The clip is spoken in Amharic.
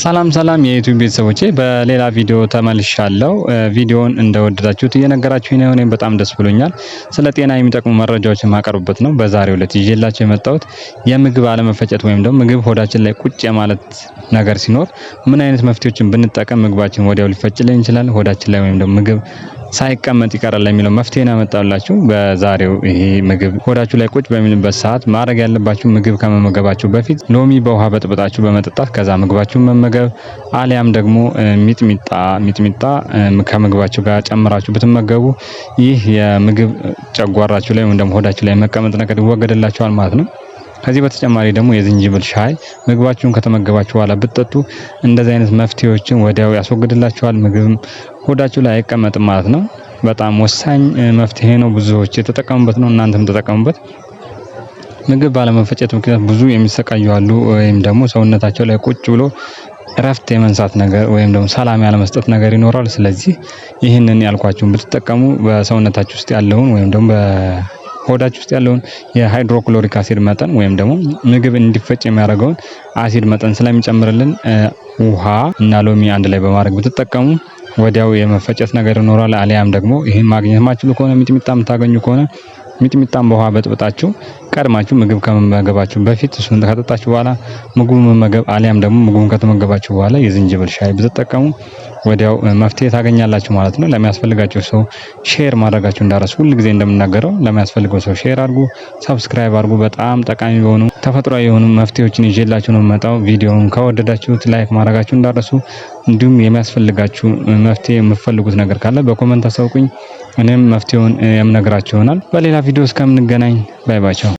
ሰላም ሰላም የዩቲዩብ ቤተሰቦቼ በሌላ ቪዲዮ ተመልሻለሁ። ቪዲዮውን እንደወደዳችሁት እየነገራችሁኝ ነው። እኔም በጣም ደስ ብሎኛል። ስለ ጤና የሚጠቅሙ መረጃዎችን ማቀርብበት ነው። በዛሬው ዕለት ይዤላችሁ የመጣሁት የምግብ አለመፈጨት ወይም ደግሞ ምግብ ሆዳችን ላይ ቁጭ ማለት ነገር ሲኖር ምን አይነት መፍትሄዎችን ብንጠቀም ምግባችን ወዲያው ሊፈጭልን ይችላል፣ ሆዳችን ላይ ወይም ደግሞ ምግብ ሳይቀመጥ ይቀራል የሚለው መፍትሄ ነው ያመጣላችሁ። በዛሬው ይሄ ምግብ ሆዳችሁ ላይ ቁጭ በሚልበት ሰዓት ማድረግ ያለባችሁ ምግብ ከመመገባችሁ በፊት ሎሚ በውሃ በጥብጣችሁ በመጠጣት ከዛ ምግባችሁን መመገብ፣ አሊያም ደግሞ ሚጥሚጣ ከምግባችሁ ጋር ጨምራችሁ ብትመገቡ ይህ የምግብ ጨጓራችሁ ላይ ወይም ደግሞ ሆዳችሁ ላይ መቀመጥ ነገር ይወገድላችኋል ማለት ነው። ከዚህ በተጨማሪ ደግሞ የዝንጅብል ሻይ ምግባችሁን ከተመገባችሁ በኋላ ብትጠጡ እንደዚህ አይነት መፍትሄዎችን ወዲያው ያስወግድላችኋል። ምግብም ሆዳችሁ ላይ አይቀመጥም ማለት ነው። በጣም ወሳኝ መፍትሄ ነው። ብዙዎች የተጠቀሙበት ነው። እናንተም ተጠቀሙበት። ምግብ ባለመፈጨት ምክንያት ብዙ የሚሰቃዩ አሉ። ወይም ደግሞ ሰውነታቸው ላይ ቁጭ ብሎ እረፍት የመንሳት ነገር ወይም ደግሞ ሰላም ያለ መስጠት ነገር ይኖራል። ስለዚህ ይህንን ያልኳችሁን ብትጠቀሙ በሰውነታችሁ ውስጥ ያለውን ወይም ደግሞ ሆዳችሁ ውስጥ ያለውን የሃይድሮክሎሪክ አሲድ መጠን ወይም ደግሞ ምግብ እንዲፈጭ የሚያደርገውን አሲድ መጠን ስለሚጨምርልን ውሃ እና ሎሚ አንድ ላይ በማድረግ ብትጠቀሙ ወዲያው የመፈጨት ነገር ይኖራል። አሊያም ደግሞ ይሄን ማግኘት ማችሉ ከሆነ ሚጥሚጣ የምታገኙ ከሆነ ሚጥሚጣን በውሃ በጥብጣችሁ ቀድማችሁ ምግብ ከመመገባችሁ በፊት እሱን ከጠጣችሁ በኋላ ምግቡን መመገብ፣ አሊያም ደግሞ ምግቡን ከተመገባችሁ በኋላ የዝንጅብል ሻይ ብትጠቀሙ ወዲያው መፍትሄ ታገኛላችሁ ማለት ነው። ለሚያስፈልጋችሁ ሰው ሼር ማድረጋችሁ እንዳረሱ ሁሉ ጊዜ እንደምናገረው ለሚያስፈልገው ሰው ሼር አድርጉ፣ ሰብስክራይብ አድርጉ። በጣም ጠቃሚ የሆኑ ተፈጥሯዊ የሆኑ መፍትሄዎችን ይዤላችሁ ነው የምመጣው። ቪዲዮውን ከወደዳችሁት ላይክ ማድረጋችሁ እንዳረሱ፣ እንዲሁም የሚያስፈልጋችሁ መፍትሄ የምትፈልጉት ነገር ካለ በኮሜንት አሳውቁኝ። እኔም መፍትሄውን የምነግራችሁ ይሆናል። በሌላ ቪዲዮ እስከምንገናኝ ባይ ባይ።